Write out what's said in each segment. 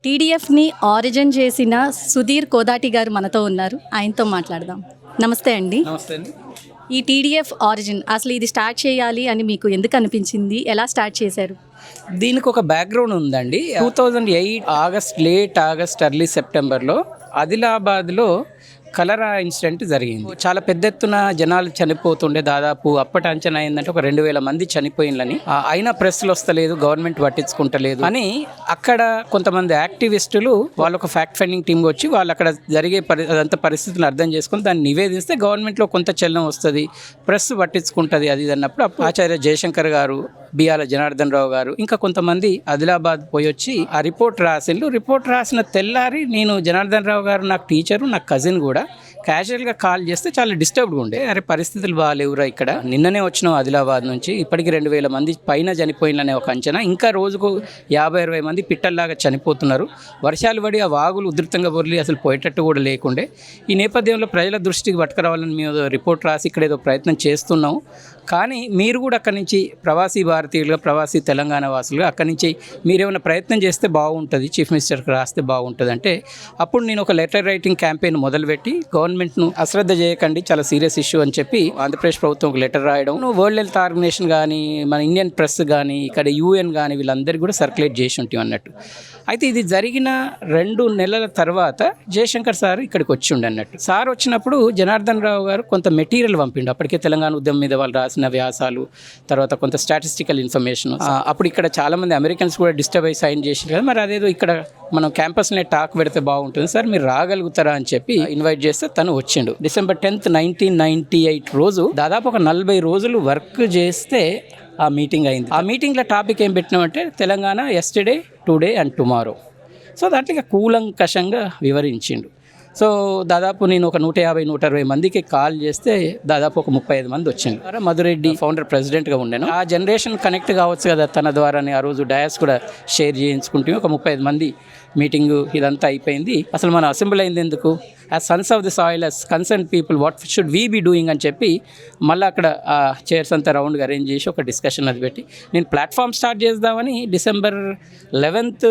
టీడీఎఫ్ని origin చేసిన సుధీర్ కోదాటి గారు మనతో ఉన్నారు. ఆయనతో మాట్లాడదాం. నమస్తే అండి. నమస్తే అండి. ఈ టీడీఎఫ్ ఆరిజిన్ అసలు ఇది స్టార్ట్ చేయాలి అని మీకు ఎందుకు అనిపించింది? ఎలా స్టార్ట్ చేశారు? దీనికి ఒక బ్యాక్గ్రౌండ్ ఉందండి. 2008 లేట్ ఆగస్ట్ ఎర్లీ సెప్టెంబర్లో ఆదిలాబాద్లో కలరా ఇన్సిడెంట్ జరిగింది. చాలా పెద్ద ఎత్తున జనాలు చనిపోతుండే, దాదాపు అప్పటి అంచనా ఏంటంటే ఒక 2000 మంది చనిపోయిందని. అయినా ప్రెస్లు వస్తలేదు, గవర్నమెంట్ పట్టించుకుంటలేదు అని అక్కడ కొంతమంది యాక్టివిస్టులు వాళ్ళు ఒక ఫ్యాక్ట్ ఫైండింగ్ టీమ్ వచ్చి వాళ్ళు అక్కడ జరిగే అదంతా పరిస్థితులను అర్థం చేసుకుని దాన్ని నివేదిస్తే గవర్నమెంట్లో కొంత చలనం వస్తుంది, ప్రెస్ పట్టించుకుంటుంది అది అన్నప్పుడు ఆచార్య జయశంకర్ గారు, బిఆల జనార్దన్ రావు గారు ఇంకా కొంతమంది ఆదిలాబాద్ పోయి వచ్చి ఆ రిపోర్ట్ రాసిండ్రు. రిపోర్ట్ రాసిన తెల్లారి నేను జనార్దన్ రావు గారు నాకు టీచరు, నాకు కజిన్ కూడా క్యాజువల్గా కాల్ చేస్తే చాలా డిస్టర్బ్డ్గా ఉండే. అరే పరిస్థితులు బాగాలేవురా, ఇక్కడ నిన్ననే వచ్చినాం ఆదిలాబాద్ నుంచి, ఇప్పటికి 2000 మంది పైన చనిపోయిననే ఒక అంచనా, ఇంకా రోజుకు 50-60 మంది పిట్టల్లాగా చనిపోతున్నారు. వర్షాలు పడి ఆ వాగులు ఉధృతంగా బొర్లి అసలు పోయేటట్టు కూడా లేకుండే. ఈ నేపథ్యంలో ప్రజల దృష్టికి పట్టుకురావాలని మేము రిపోర్ట్ రాసి ఇక్కడ ఏదో ప్రయత్నం చేస్తున్నాం. కానీ మీరు కూడా అక్కడి నుంచి ప్రవాసీ భారతీయులుగా, ప్రవాసీ తెలంగాణ వాసులుగా అక్కడి నుంచి మీరేమైనా ప్రయత్నం చేస్తే బాగుంటుంది, చీఫ్ మినిస్టర్కి రాస్తే బాగుంటుంది అంటే అప్పుడు నేను ఒక లెటర్ రైటింగ్ క్యాంపెయిన్ మొదలుపెట్టి గవర్నమెంట్ను అశ్రద్ధ చేయకండి, చాలా సీరియస్ ఇష్యూ అని చెప్పి ఆంధ్రప్రదేశ్ ప్రభుత్వం ఒక లెటర్ రాయడం, వరల్డ్ హెల్త్ ఆర్గనైజేషన్ కానీ, మన ఇండియన్ ప్రెస్ కానీ, ఇక్కడ UN కానీ వీళ్ళందరికీ కూడా సర్క్యులేట్ చేసి ఉంటాం అన్నట్టు. అయితే ఇది జరిగిన 2 నెలల తర్వాత జయశంకర్ సార్ ఇక్కడికి వచ్చిండు అన్నట్టు. సార్ వచ్చినప్పుడు జనార్దన్ రావు గారు కొంత మెటీరియల్ పంపిండు. అప్పటికే తెలంగాణ ఉద్యమం మీద వాళ్ళు రాసిన వ్యాసాలు, తర్వాత కొంత స్టాటిస్టికల్ ఇన్ఫర్మేషన్. అప్పుడు ఇక్కడ చాలామంది అమెరికన్స్ కూడా డిస్టర్బ్ అయ్యి సైన్ చేసి కదా, మరి అదేదో ఇక్కడ మనం క్యాంపస్లో టాక్ పెడితే బాగుంటుంది సార్, మీరు రాగలుగుతారా అని చెప్పి ఇన్వైట్ చేస్తే తను వచ్చిండు. December 10th, 1998 రోజు దాదాపు ఒక 40 రోజులు వర్క్ చేస్తే ఆ మీటింగ్ అయింది. ఆ మీటింగ్లో టాపిక్ ఏం పెట్టినామంటే Telangana yesterday, today and tomorrow. So దాంట్లో కూలంకషంగా వివరించిండు. సో దాదాపు నేను ఒక 150-160 మందికి కాల్ చేస్తే దాదాపు ఒక 35 మంది వచ్చింది. మధురెడ్డి ఫౌండర్ ప్రెసిడెంట్గా ఉండేను. ఆ జనరేషన్ కనెక్ట్ కావచ్చు కదా తన ద్వారానే. ఆ రోజు డయాస్ కూడా షేర్ చేయించుకుంటే ఒక 35 మంది మీటింగు ఇదంతా అయిపోయింది. అసలు మన అసెంబ్లీ అయింది ఎందుకు? As sons of the soil, as concern people, what should we be doing అని చెప్పి మళ్ళీ అక్కడ ఆ చైర్స్ అంతా రౌండ్గా అరేంజ్ చేసి ఒక డిస్కషన్ అది పెట్టి నేను ప్లాట్ఫామ్ స్టార్ట్ చేద్దామని December 11th,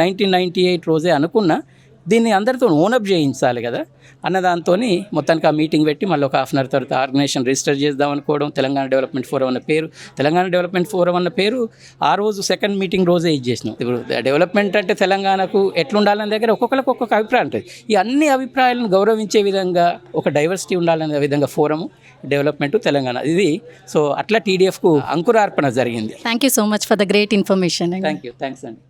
1998 రోజే అనుకున్నా. దీన్ని అందరితో ఓనప్ చేయించాలి కదా అన్న దాంతో మొత్తానికి ఆ మీటింగ్ పెట్టి మళ్ళీ ఒక హాఫ్ అన్ అవర్ తర్వాత ఆర్గనైజేషన్ రిజిస్టర్ చేద్దాం అనుకోవడం. తెలంగాణ డెవలప్మెంట్ ఫోరం అన్న పేరు, తెలంగాణ డెవలప్మెంట్ ఫోరం అన్న పేరు ఆ రోజు సెకండ్ మీటింగ్ రోజే ఇచ్చేసినాం. ఇప్పుడు డెవలప్మెంట్ అంటే తెలంగాణకు ఎట్లుండాలనే దగ్గర ఒక్కొక్కరికి ఒక్కొక్క అభిప్రాయం ఉంటుంది. ఈ అన్ని అభిప్రాయాలను గౌరవించే విధంగా ఒక డైవర్సిటీ ఉండాలనే విధంగా ఫోరము డెవలప్మెంట్ తెలంగాణ ఇది. సో అట్లా TDFకు అంకురార్పణ జరిగింది. Thank you so much for the great information. Thanks అండి.